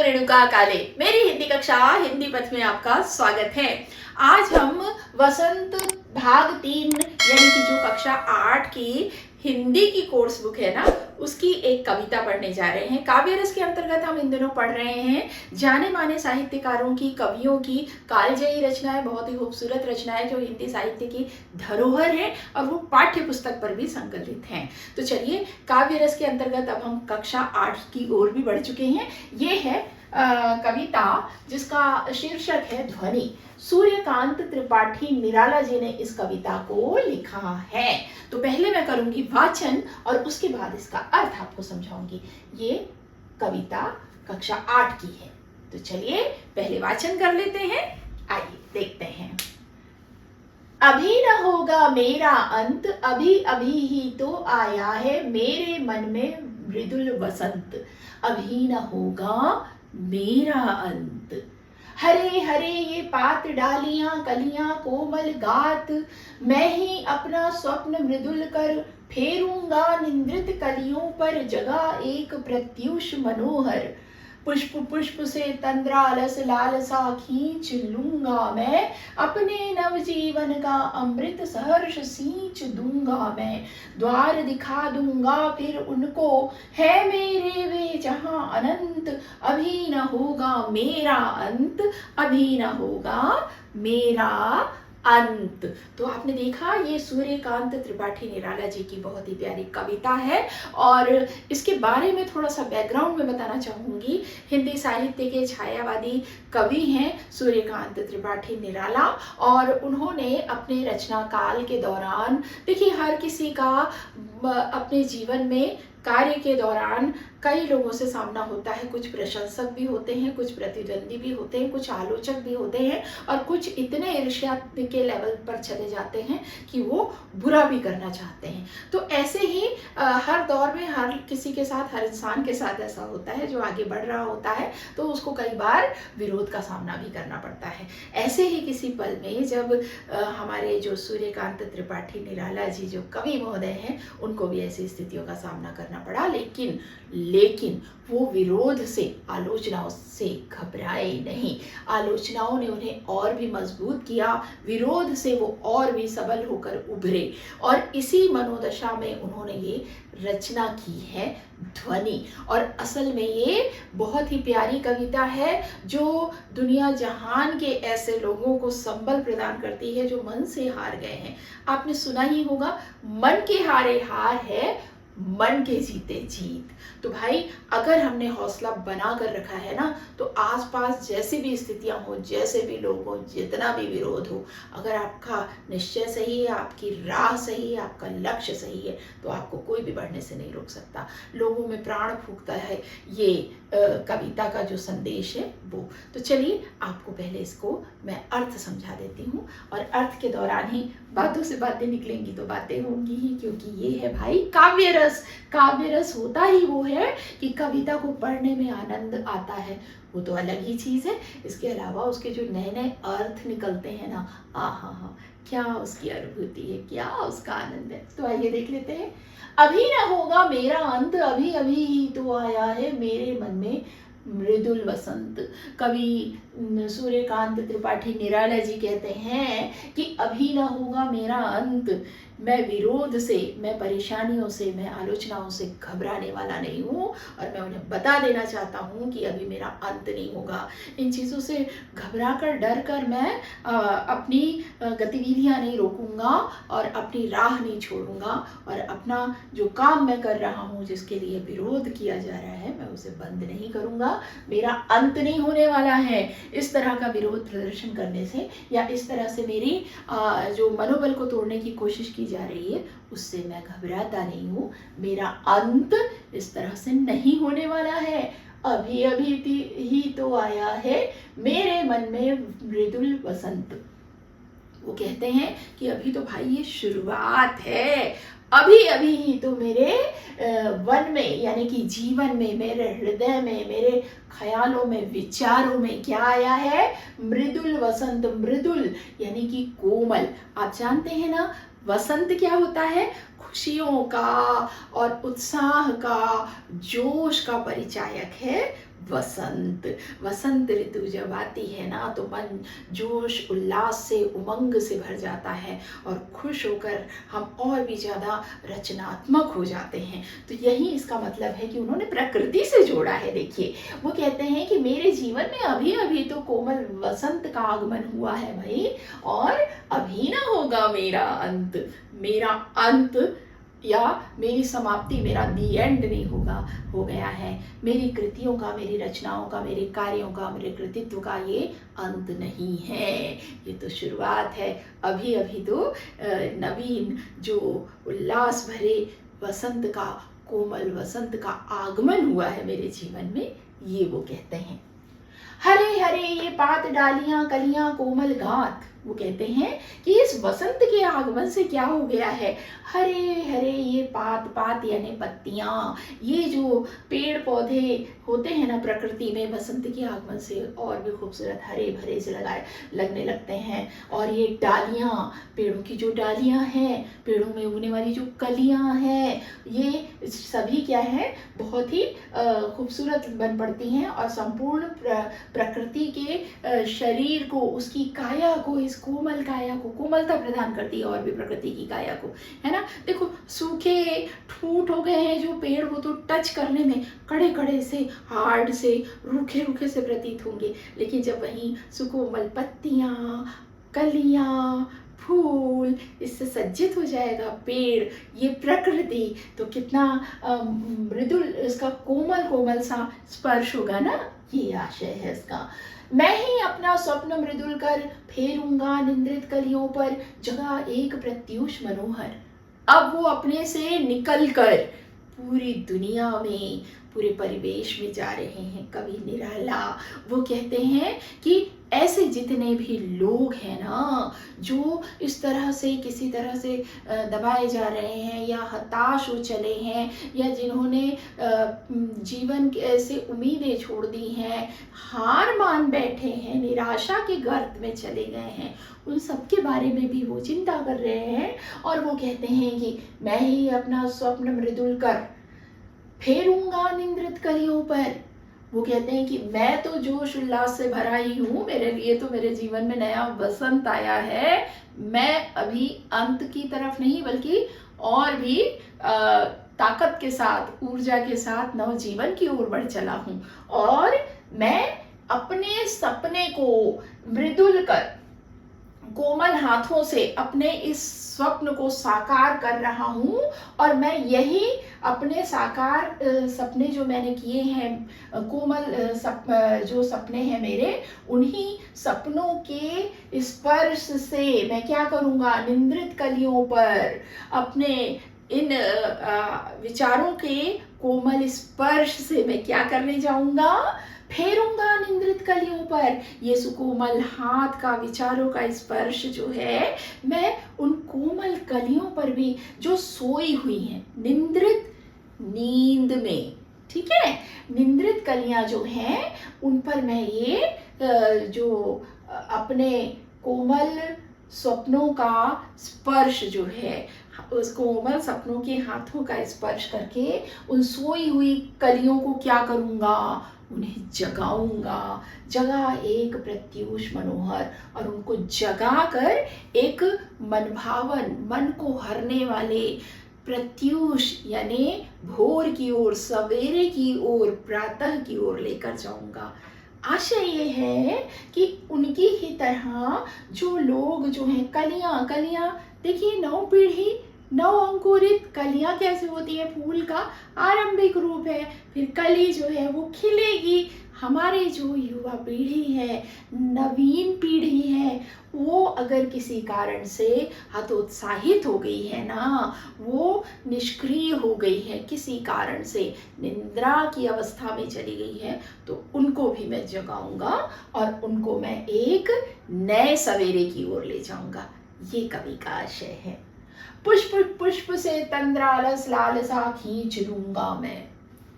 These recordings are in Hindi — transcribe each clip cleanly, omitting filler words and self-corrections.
रेणुका काले। मेरी हिंदी कक्षा हिंदी पथ में आपका स्वागत है। आज हम वसंत भाग 3 यानी कि जो कक्षा 8 की हिंदी की कोर्स बुक है ना, उसकी एक कविता पढ़ने जा रहे हैं। काव्य रस के अंतर्गत हम इन दिनों पढ़ रहे हैं जाने माने साहित्यकारों की, कवियों की कालजयी रचनाएं, बहुत ही खूबसूरत रचनाएं जो हिंदी साहित्य की धरोहर है और वो पाठ्य पुस्तक पर भी संकलित हैं। तो चलिए, काव्य रस के अंतर्गत अब हम कक्षा 8 की ओर भी बढ़ चुके हैं। ये है कविता जिसका शीर्षक है ध्वनि। सूर्यकांत त्रिपाठी निराला जी ने इस कविता को लिखा है। तो पहले मैं करूंगी वाचन और उसके बाद इसका अर्थ आपको समझाऊंगी। ये कविता कक्षा 8 की है। तो चलिए पहले वाचन कर लेते हैं, आइए देखते हैं। अभी न होगा मेरा अंत, अभी अभी ही तो आया है मेरे मन में मृदुल वसंत। अभी न होगा मेरा अंत। हरे हरे ये पात डालियां, कलियां कोमल गात, मैं ही अपना स्वप्न मृदुल कर फेरूंगा निंद्रित कलियों पर जगा एक प्रत्यूष मनोहर। पुष्प पुष्प से तंद्रालस लालसा खींच लूंगा मैं, अपने नवजीवन का अमृत सहर्ष सींच दूंगा मैं। द्वार दिखा दूंगा फिर उनको, है मेरे वे जहां अनंत। अभी न होगा मेरा अंत, अभी न होगा मेरा अंत। तो आपने देखा, ये सूर्यकांत त्रिपाठी निराला जी की बहुत ही प्यारी कविता है और इसके बारे में थोड़ा सा बैकग्राउंड में बताना चाहूँगी। हिंदी साहित्य के छायावादी कवि हैं सूर्यकांत त्रिपाठी निराला और उन्होंने अपने रचना काल के दौरान, देखिए हर किसी का अपने जीवन में कार्य के दौरान कई लोगों से सामना होता है। कुछ प्रशंसक भी होते हैं, कुछ प्रतिद्वंदी भी होते हैं, कुछ आलोचक भी होते हैं और कुछ इतने ईर्ष्या के लेवल पर चले जाते हैं कि वो बुरा भी करना चाहते हैं। तो ऐसे ही हर दौर में हर किसी के साथ, हर इंसान के साथ ऐसा होता है। जो आगे बढ़ रहा होता है तो उसको कई बार विरोध का सामना भी करना पड़ता है। ऐसे ही किसी पल में जब हमारे जो सूर्यकांत त्रिपाठी निराला जी जो कवि महोदय हैं, उनको भी ऐसी स्थितियों का सामना करना पड़ा, लेकिन वो विरोध से, आलोचनाओं से घबराए नहीं। आलोचनाओं ने उन्हें और भी मजबूत किया, विरोध से वो और भी सबल होकर उभरे और इसी मनोदशा में उन्होंने ये रचना की है ध्वनि। और असल में ये बहुत ही प्यारी कविता है जो दुनिया जहान के ऐसे लोगों को संबल प्रदान करती है जो मन से हार गए हैं। आपने सुना ही होगा, मन के हारे हार है, मन के जीते जीत। तो भाई, अगर हमने हौसला बना कर रखा है ना, तो आसपास जैसी भी स्थितियां हो, जैसे भी लोग हो, जितना भी विरोध हो, अगर आपका निश्चय सही है, आपकी राह सही है, आपका लक्ष्य सही है, तो आपको कोई भी बढ़ने से नहीं रोक सकता। लोगों में प्राण फूंकता है ये कविता का जो संदेश है वो। तो चलिए, आपको पहले इसको मैं अर्थ समझा देती हूँ और अर्थ के दौरान ही बातों से बातें निकलेंगी तो बातें होंगी ही, क्योंकि ये है भाई काव्य रस। काव्य रस होता ही वो है कि कविता को पढ़ने में आनंद आता है, वो तो अलग ही चीज़ है। इसके अलावा उसके जो नए नए अर्थ निकलते हैं ना, हाँ, क्या उसकी अनुभूति है, क्या उसका आनंद है। तो आइए देख लेते हैं। अभी न होगा मेरा अंत, अभी अभी ही तो आया है मेरे मन में मृदुल वसंत। कवि सूर्यकांत त्रिपाठी निराला जी कहते हैं कि अभी न होगा मेरा अंत। मैं विरोध से, मैं परेशानियों से, मैं आलोचनाओं से घबराने वाला नहीं हूँ और मैं उन्हें बता देना चाहता हूँ कि अभी मेरा अंत नहीं होगा। इन चीज़ों से घबरा कर, डर कर मैं अपनी गतिविधियाँ नहीं रोकूंगा और अपनी राह नहीं छोड़ूंगा और अपना जो काम मैं कर रहा हूँ, जिसके लिए विरोध किया जा रहा है, मैं उसे बंद नहीं करूँगा। मेरा अंत नहीं होने वाला है। इस तरह का विरोध प्रदर्शन करने से या इस तरह से मेरी जो मनोबल को तोड़ने की कोशिश की जा रही है, उससे मैं घबराता नहीं हूँ। मेरा अंत इस तरह से नहीं होने वाला है। अभी अभी ही तो आया है मेरे मन में मृदुल वसंत। वो कहते हैं कि अभी तो भाई ये शुरुआत है। अभी अभी ही तो मेरे वन में, यानी कि जीवन में, मेरे हृदय में, मेरे ख्यालों में, विचारों में क्या आया है? मृदुल वसंत। मृदुल यानी कि कोमल। आप जानते हैं ना, वसंत क्या होता है? खुशियों का और उत्साह का, जोश का परिचायक है वसंत। वसंत ऋतु जब आती है ना तो मन जोश उल्लास से उमंग से भर जाता है और खुश होकर हम और भी ज़्यादा रचनात्मक हो जाते हैं। तो यही इसका मतलब है कि उन्होंने प्रकृति से जोड़ा है। देखिए वो कहते हैं कि मेरे जीवन में अभी अभी तो कोमल वसंत का आगमन हुआ है भाई, और अभी ना होगा मेरा अंत। मेरा अंत या मेरी समाप्ति, मेरा दी एंड नहीं होगा, हो गया है। मेरी कृतियों का, मेरी रचनाओं का, मेरे कार्यों का, मेरे कृतित्व का ये अंत नहीं है, ये तो शुरुआत है। अभी अभी तो नवीन जो उल्लास भरे वसंत का, कोमल वसंत का आगमन हुआ है मेरे जीवन में, ये वो कहते हैं। हरे हरे ये पात डालियां कलियां कोमल घात। वो कहते हैं कि इस वसंत के आगमन से क्या हो गया है, हरे हरे ये पात, पात यानी पत्तियां, ये जो पेड़ पौधे होते हैं ना प्रकृति में, वसंत के आगमन से और भी खूबसूरत हरे भरे से लगने लगते हैं। और ये डालियां, पेड़ों की जो डालियां हैं, पेड़ों में उगने वाली जो कलियां हैं, ये सभी क्या है, बहुत ही खूबसूरत बन पड़ती हैं और संपूर्ण प्रकृति के शरीर को, उसकी काया को, इस कोमल काया को कोमलता प्रदान करती है, और भी प्रकृति की काया को, है ना। देखो सूखे ठूंठ हो गए हैं जो पेड़, वो तो टच करने में कड़े कड़े से, हार्ड से, रूखे रूखे से प्रतीत होंगे, लेकिन जब वहीं सुकोमल पत्तियां, कलियां, फूल, इससे सज्जित हो जाएगा पेड़, ये प्रकृति, तो कितना मृदुल, इसका कोमल कोमल सा स्पर्श होगा ना। ये आशय है इसका। मैं ही अपना स्वप्न मृदुल कर फेरूंगा निंद्रित कलियों पर, जगह एक प्रत्यूष मनोहर। अब वो अपने से निकल कर पूरी दुनिया में, पूरे परिवेश में जा रहे हैं कवि निराला। वो कहते हैं कि ऐसे जितने भी लोग हैं ना, जो इस तरह से किसी तरह से दबाए जा रहे हैं या हताश हो चले हैं, या जिन्होंने जीवन से उम्मीदें छोड़ दी हैं, हार मान बैठे हैं, निराशा के गर्त में चले गए हैं, उन सब के बारे में भी वो चिंता कर रहे हैं। और वो कहते हैं कि मैं ही अपना स्वप्न मृदुल कर फेरूंगा निंद्रित कलियों पर। वो कहते हैं कि मैं तो जोश उल्लास से भरा ही हूँ, मेरे लिए तो मेरे जीवन में नया वसंत आया है। मैं अभी अंत की तरफ नहीं, बल्कि और भी ताकत के साथ, ऊर्जा के साथ नवजीवन की ओर बढ़ चला हूँ, और मैं अपने सपने को मृदुल कर, कोमल हाथों से अपने इस स्वप्न को साकार कर रहा हूँ। और मैं यही अपने साकार सपने जो मैंने किए हैं, कोमल जो सपने हैं मेरे, उन्हीं सपनों के स्पर्श से मैं क्या करूँगा, निंद्रित कलियों पर अपने इन विचारों के कोमल स्पर्श से मैं क्या करने जाऊँगा, फेरूंगा निंद्रित कलियों पर। ये सुकोमल हाथ का, विचारों का स्पर्श जो है, मैं उन कोमल कलियों पर भी जो सोई हुई हैं, निंद्रित, नींद में, ठीक है, निंद्रित कलियां जो हैं, उन पर मैं ये जो अपने कोमल स्वप्नों का स्पर्श जो है, उस कोमल सपनों के हाथों का स्पर्श करके उन सोई हुई कलियों को क्या करूँगा, उन्हें जगाऊंगा। जगा एक प्रत्यूष मनोहर, और उनको जगा कर एक मनभावन, मन को हरने वाले प्रत्यूष यानी भोर की ओर, सवेरे की ओर, प्रातः की ओर लेकर जाऊंगा। आशय ये है कि उनकी ही तरह जो लोग जो हैं, कलियां, कलियां देखिए, नव पीढ़ी, नव अंकुरित कलियां कैसे होती है, फूल का आरंभिक रूप है, फिर कली जो है वो खिलेगी। हमारे जो युवा पीढ़ी है, नवीन पीढ़ी है, वो अगर किसी कारण से हतोत्साहित हो गई है ना, वो निष्क्रिय हो गई है, किसी कारण से निद्रा की अवस्था में चली गई है, तो उनको भी मैं जगाऊंगा और उनको मैं एक नए सवेरे की ओर ले जाऊंगा। ये कवि का आशय है। पुष्प पुष्प से तंद्रालस लालसा खींच लूंगा मैं।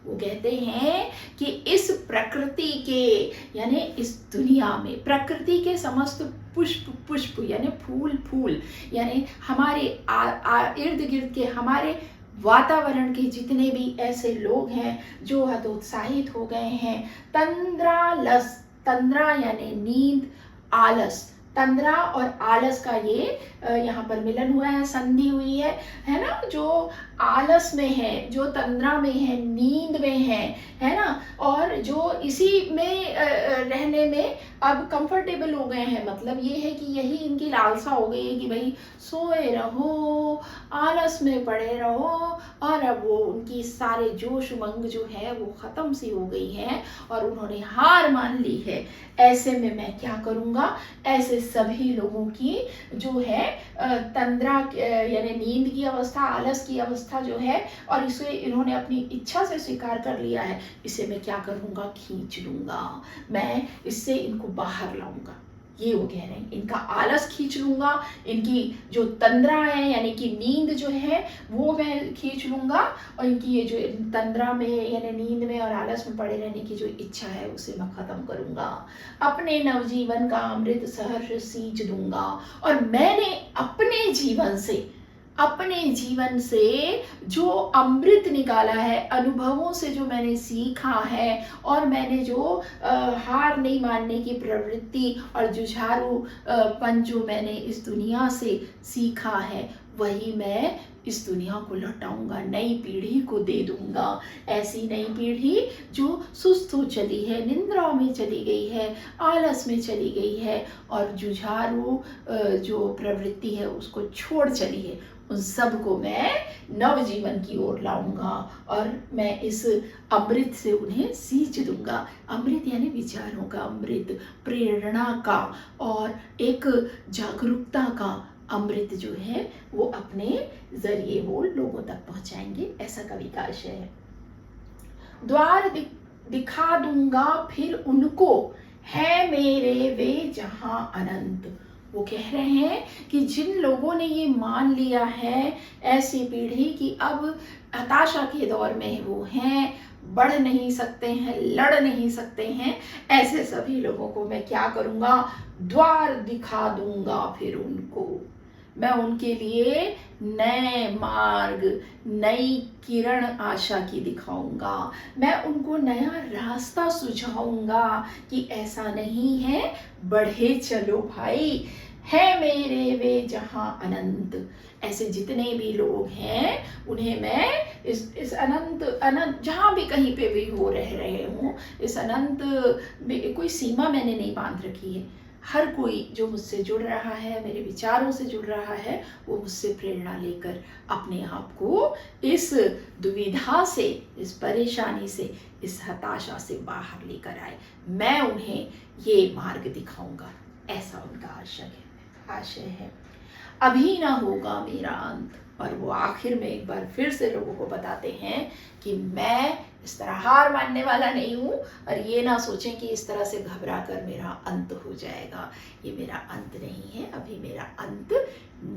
वो कहते हैं कि इस प्रकृति के, यानी इस दुनिया में प्रकृति के समस्त पुष्प, पुष्प यानी फूल, फूल यानी हमारे इर्द गिर्द के, हमारे वातावरण के जितने भी ऐसे लोग हैं जो हतोत्साहित हो गए हैं, तंद्रालस, तंद्रा यानी नींद, आलस, तंद्रा और आलस का ये यहाँ पर मिलन हुआ है, संधि हुई है ना। जो आलस में है, जो तंद्रा में है, नींद में है ना, और जो इसी में रहने में अब कंफर्टेबल हो गए हैं, मतलब ये है कि यही इनकी लालसा हो गई है कि भाई सोए रहो, आलस में पड़े रहो, और अब वो उनकी सारे जोश उमंग जो है वो ख़त्म सी हो गई है और उन्होंने हार मान ली है। ऐसे में मैं क्या करूँगा, ऐसे सभी लोगों की जो है तंद्रा यानी नींद की अवस्था, आलस की अवस्था जो है, और इसे इन्होंने अपनी इच्छा से स्वीकार कर लिया है, इसे मैं क्या करूँगा, खींच लूँगा, मैं इससे इनको बाहर लाऊंगा। ये वो कह रहे हैं, इनका आलस खींच लूँगा, इनकी जो तंद्रा है यानी कि नींद जो है वो मैं खींच लूँगा, और इनकी ये जो तंद्रा में यानी नींद में और आलस में पड़े रहने की जो इच्छा है उसे मैं ख़त्म करूँगा। अपने नवजीवन का अमृत सहर्ष सींच दूँगा, और मैंने अपने जीवन से जो अमृत निकाला है, अनुभवों से जो मैंने सीखा है, और मैंने जो हार नहीं मानने की प्रवृत्ति और जुझारू पन जो मैंने इस दुनिया से सीखा है, वही मैं इस दुनिया को लौटाऊंगा, नई पीढ़ी को दे दूंगा। ऐसी नई पीढ़ी जो सुस्त हो चली है, निंद्रा में चली गई है, आलस में चली गई है, और जुझारू जो प्रवृत्ति है उसको छोड़ चली है, उन सब को मैं नवजीवन की ओर लाऊंगा, और मैं इस अमृत से उन्हें सींच दूंगा। अमृत यानी विचारों का अमृत, प्रेरणा का और एक जागरूकता का अमृत जो है वो अपने जरिए वो लोगों तक पहुंचाएंगे, ऐसा कवि का आशय है। द्वार दिखा दूंगा फिर उनको, है मेरे वे जहां अनंत। वो कह रहे हैं कि जिन लोगों ने ये मान लिया है, ऐसी पीढ़ी कि अब हताशा के दौर में वो हैं, बढ़ नहीं सकते हैं, लड़ नहीं सकते हैं, ऐसे सभी लोगों को मैं क्या करूँगा, द्वार दिखा दूंगा फिर उनको। मैं उनके लिए नए मार्ग, नई किरण आशा की दिखाऊंगा, मैं उनको नया रास्ता सुझाऊंगा कि ऐसा नहीं है, बढ़े चलो भाई, है मेरे वे जहां अनंत। ऐसे जितने भी लोग हैं उन्हें मैं इस अनंत जहाँ भी कहीं पे भी हो रहे हूँ, इस अनंत में कोई सीमा मैंने नहीं बांध रखी है। हर कोई जो मुझसे जुड़ रहा है, मेरे विचारों से जुड़ रहा है, वो मुझसे प्रेरणा लेकर अपने आप को इस दुविधा से, इस परेशानी से, इस हताशा से बाहर लेकर आए। मैं उन्हें ये मार्ग दिखाऊंगा, ऐसा उनका आशय है। अभी ना होगा मेरा अंत। और वो आखिर में एक बार फिर से लोगों को बताते हैं कि मैं इस तरह हार मानने वाला नहीं हूँ, और ये ना सोचें कि इस तरह से घबरा कर मेरा अंत हो जाएगा। ये मेरा अंत नहीं है, अभी मेरा अंत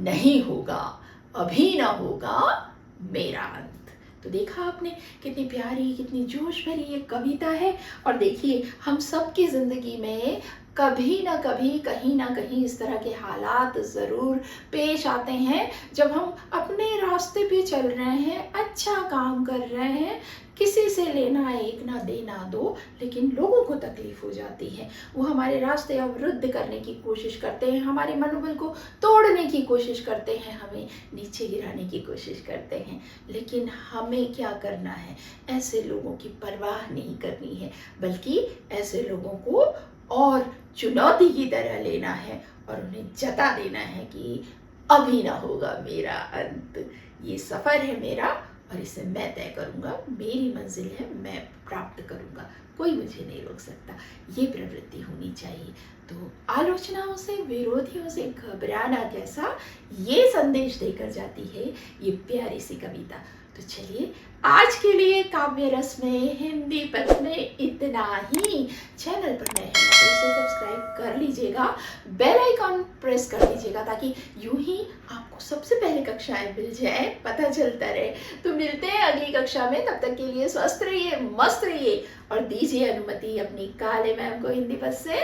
नहीं होगा, अभी ना होगा मेरा अंत। तो देखा आपने कितनी प्यारी, कितनी जोश भरी ये कविता है। और देखिए, हम सबकी ज़िंदगी में कभी ना कभी, कहीं ना कहीं इस तरह के हालात ज़रूर पेश आते हैं, जब हम अपने रास्ते पे चल रहे हैं, अच्छा काम कर रहे हैं, किसी से लेना एक ना देना दो, लेकिन लोगों को तकलीफ हो जाती है। वो हमारे रास्ते अवरुद्ध करने की कोशिश करते हैं, हमारे मनोबल को तोड़ने की कोशिश करते हैं, हमें नीचे गिराने की कोशिश करते हैं। लेकिन हमें क्या करना है, ऐसे लोगों की परवाह नहीं करनी है, बल्कि ऐसे लोगों को और चुनौती की तरह लेना है और उन्हें जता देना है कि अभी ना होगा मेरा अंत। ये सफ़र है मेरा और इसे मैं तय करूँगा, मेरी मंजिल है, मैं प्राप्त करूँगा, कोई मुझे नहीं रोक सकता। ये प्रवृत्ति होनी चाहिए। तो आलोचनाओं से, विरोधियों से घबराना कैसा, ये संदेश देकर जाती है ये प्यारी सी कविता। तो चलिए, आज के लिए काव्य रस में हिंदी पथ में इतना ही। चैनल पर नए हैं तो इसे सब्सक्राइब कर लीजिएगा, बेल आइकॉन प्रेस कर दीजिएगा, ताकि यूं ही आपको सबसे पहले कक्षाएं मिल जाए, पता चलता रहे। तो मिलते हैं अगली कक्षा में, तब तक के लिए स्वस्थ रहिए, मस्त रहिए, और दीजिए अनुमति अपनी काले मैम को हिंदी पथ से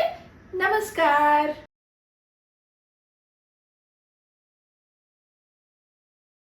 नमस्कार।